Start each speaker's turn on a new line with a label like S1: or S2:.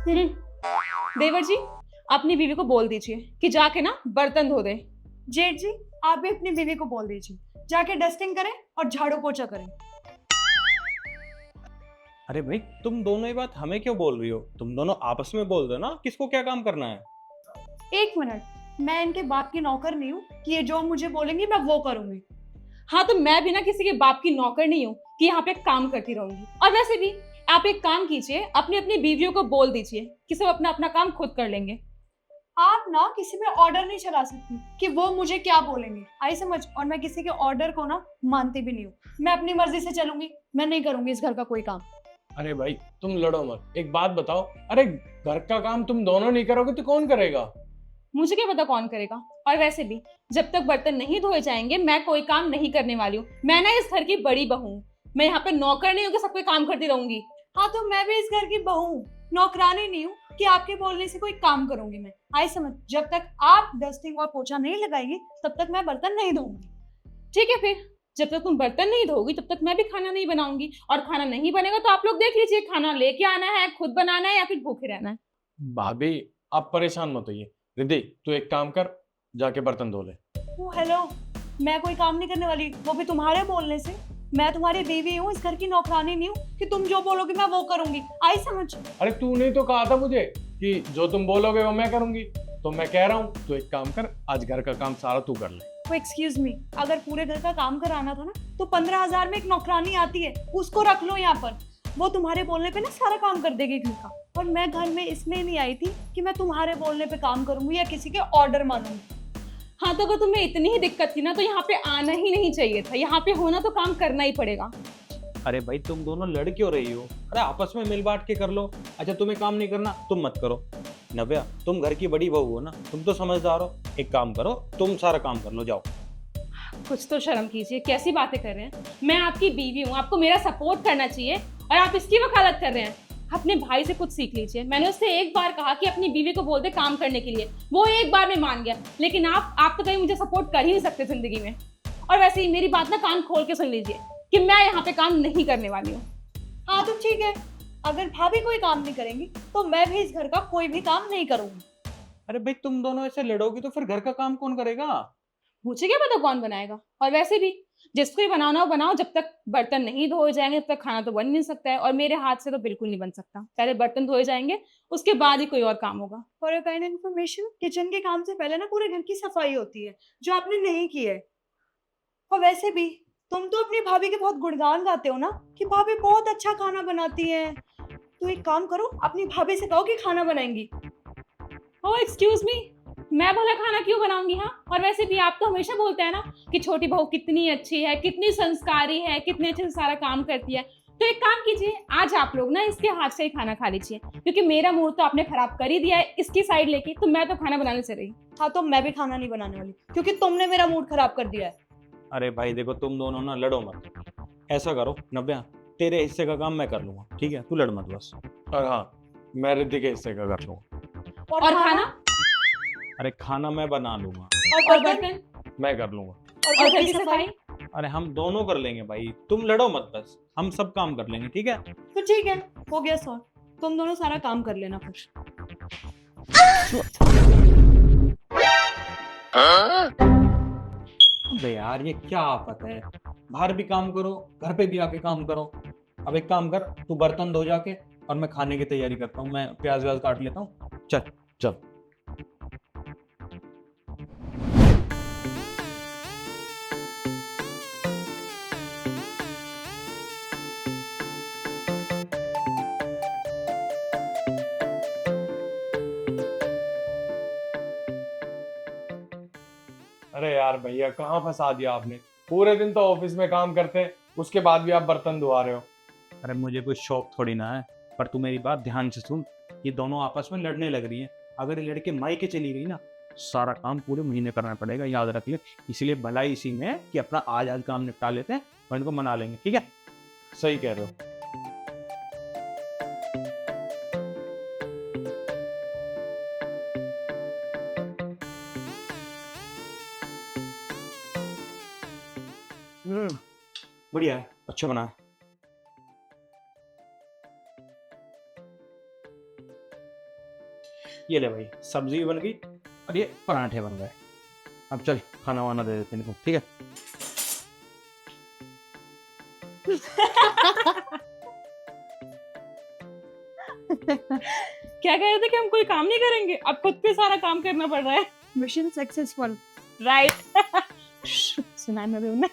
S1: देवर जी, अपनी बीवी को बोल दीजिए कि जाके ना बर्तन धो दे।
S2: जेठ जी, आप भी अपनी बीवी को बोल दीजिए जाके डस्टिंग करें और झाड़ू पोछा करें।
S3: अरे भाई, तुम दोनों ये बात हमें क्यों बोल रही हो? तुम दोनों आपस में बोल दो ना, किसको क्या काम करना है।
S2: एक मिनट, मैं इनके बाप की नौकर नहीं हूँ कि ये जो मुझे बोलेंगी मैं वो करूंगी।
S1: हाँ, तो मैं भी ना किसी के बाप की नौकर नहीं हूँ कि यहाँ पे काम करती रहूंगी। और वैसे भी आप एक काम कीजिए, अपनी अपनी बीवियों को बोल दीजिए कि सब अपना अपना काम खुद कर लेंगे।
S2: आप ना किसी में ऑर्डर नहीं चला सकती कि वो मुझे क्या बोलेंगे, आई समझ। और मैं किसी के ऑर्डर को ना मानती भी नहीं हूँ। मैं अपनी मर्जी से चलूंगी, मैं नहीं करूंगी इस घर का कोई काम।
S4: अरे भाई, तुम लड़ो मत। एक बात बताओ, अरे घर का काम तुम दोनों नहीं करोगे तो कौन करेगा?
S1: मुझे क्या पता कौन करेगा। और वैसे भी जब तक बर्तन नहीं धोए जाएंगे मैं कोई काम नहीं करने वाली हूँ। मैं ना इस घर की बड़ी बहू हूँ। मैं यहाँ पे नौकर नहीं हूँ कि सब पे काम करती रहूंगी।
S2: हाँ, तो मैं भी इस घर की बहू हूँ, नौकरानी नहीं हूँ कि आपके बोलने से कोई काम करूंगी मैं, आई समझ। जब तक आप डस्टिंग और पोछा नहीं लगाएंगी तब तक मैं बर्तन नहीं धोऊंगी।
S1: ठीक है, फिर जब तक तुम बर्तन नहीं धोगी तब तक मैं भी खाना नहीं बनाऊंगी। और खाना नहीं बनेगा तो आप लोग देख लीजिए, खाना लेके आना है, खुद बनाना है या फिर भूखे रहना है।
S4: भाभी, आप परेशान मत होइए। रिद्धि, तू एक काम कर, जाके बर्तन धो ले।
S2: ओ हेलो, मैं कोई काम नहीं करने वाली, वो भी तुम्हारे बोलने से। मैं तुम्हारी बीवी हूँ, इस घर की नौकरानी नहीं हूँ कि तुम जो बोलोगे मैं वो करूंगी, आई समझ।
S4: अरे तूने तो कहा था मुझे कि जो तुम बोलोगे वो मैं करूंगी। तो मैं कह रहा हूँ, तू एक काम कर, आज घर का काम सारा तू कर ले।
S2: वो एक्सक्यूज मी, अगर पूरे घर का काम कराना था ना तो 15,000 में एक नौकरानी आती है, उसको रख लो यहाँ पर। वो तुम्हारे बोलने पे ना सारा काम कर देगी घर का। और मैं घर में इसलिए नहीं आई थी कि मैं तुम्हारे बोलने पे काम करूंगी या किसी के ऑर्डर मानूंगी।
S1: हाँ, तो अगर तुम्हें इतनी ही दिक्कत थी ना तो यहाँ पे आना ही नहीं चाहिए था। यहाँ पे होना तो काम करना ही पड़ेगा।
S3: अरे भाई, तुम दोनों लड़ क्यों रही हो? अरे आपस में मिल बांट के कर लो। अच्छा, तुम्हें काम नहीं करना तुम मत करो। नव्या, तुम घर की बड़ी बहू हो ना, तुम तो समझदार हो। एक काम करो, तुम सारा काम कर लो, जाओ।
S1: कुछ तो शर्म कीजिए, कैसी बातें कर रहे हैं। मैं आपकी बीवी हूँ, आपको मेरा सपोर्ट करना चाहिए और आप इसकी वकालत कर रहे हैं। अपने भाई से कुछ सीख लीजिए। मैंने उससे एक बार कहा कि अपनी बीवी को बोल दे काम करने के लिए, वो एक बार में मान गया। लेकिन आप तो कहीं मुझे सपोर्ट कर ही नहीं सकते जिंदगी में। और वैसे ही मेरी बात ना कान खोल के सुन लीजिए कि मैं यहाँ पे काम नहीं करने वाली हूँ।
S2: हाँ तो ठीक है, अगर भाभी कोई काम नहीं करेंगी तो मैं भी इस घर का कोई भी काम नहीं करूंगी।
S3: अरे भाई, तुम दोनों ऐसे लड़ोगी तो फिर घर का काम कौन करेगा?
S1: मुझे क्या पता कौन बनाएगा। और वैसे भी जिसको ही बनाना हो बनाओ, जब तक बर्तन नहीं धोए जाएंगे तब तक खाना तो बन नहीं सकता है। और मेरे हाथ से तो बिल्कुल नहीं बन सकता। पहले बर्तन धोए जाएंगे, उसके बाद ही कोई और काम होगा।
S2: For your kind information, kitchen के काम से पहले ना पूरे घर की सफाई होती है, जो आपने नहीं की है। और वैसे भी तुम तो अपनी भाभी के बहुत गुणगान गाते हो ना कि भाभी बहुत अच्छा खाना बनाती है। तो एक काम करो, अपनी भाभी से कहो कि खाना बनाएंगी।
S1: ओह एक्सक्यूज मी, मैं भला खाना क्यों बनाऊंगी? हाँ, और वैसे भी आप तो हमेशा बोलते हैं ना कि छोटी बहू कितनी अच्छी है, कितनी संस्कारी है, कितने अच्छे से सारा काम करती है। तो एक काम कीजिए, आज आप लोग ना इसके हाथ से ही खाना खा लीजिए, क्योंकि मेरा मूड तो आपने खराब कर ही दिया है इसकी साइड लेके। तो मैं तो खाना बनाने से रही।
S2: हाँ, तो मैं भी खाना नहीं बनाने वाली क्योंकि तुमने मेरा मूड खराब कर दिया है।
S3: अरे भाई देखो, तुम दोनों ना लड़ो मत। ऐसा करो नव्या, तेरे हिस्से का काम मैं कर लूंगा, ठीक है? तू लड़ मत बस।
S4: और हाँ, मैं रिद्धि के हिस्से का कर लूंगा।
S1: और खाना
S3: अरे खाना मैं बना लूंगा।
S1: और बर्तन
S4: मैं कर लूंगा।
S1: और घर की सफाई।
S3: अरे हम दोनों कर लेंगे भाई, तुम लड़ो मत बस, हम सब काम कर लेंगे, ठीक है?
S2: तो ठीक है, हो गया सॉल्व। तुम दोनों सारा काम कर लेना फिर।
S3: अबे यार, ये क्या आफत है। बाहर भी काम करो, घर पे भी आके काम करो। अब एक काम कर, तू बर्तन धो जाके, और मैं खाने की तैयारी करता हूँ। मैं प्याज व्याज काट लेता हूँ। चल चल।
S4: अरे यार भैया, कहाँ फंसा दिया आपने। पूरे दिन तो ऑफिस में काम करते हैं, उसके बाद भी आप बर्तन धुआ रहे हो।
S3: अरे मुझे कोई शौक थोड़ी ना है। पर तू मेरी बात ध्यान से सुन, ये दोनों आपस में लड़ने लग रही हैं। अगर ये लड़के मायके चली गई ना, सारा काम पूरे महीने करना पड़ेगा, याद रख ले। इसलिए भलाई इसी में है कि अपना आज आज काम निपटा लेते हैं और इनको मना लेंगे, ठीक है?
S4: सही कह रहे हो।
S3: बढ़िया है, अच्छा बना है। ये ले भाई, सब्जी भी बन गई और ये पराठे बन गए। अब चल खाना वाना दे देते हैं इनको, ठीक है?
S1: क्या कह रहे थे कि हम कोई काम नहीं करेंगे, अब खुद पे सारा काम करना पड़ रहा है।
S2: Mission successful.
S1: राइट। सुना मैं भी उन्हें।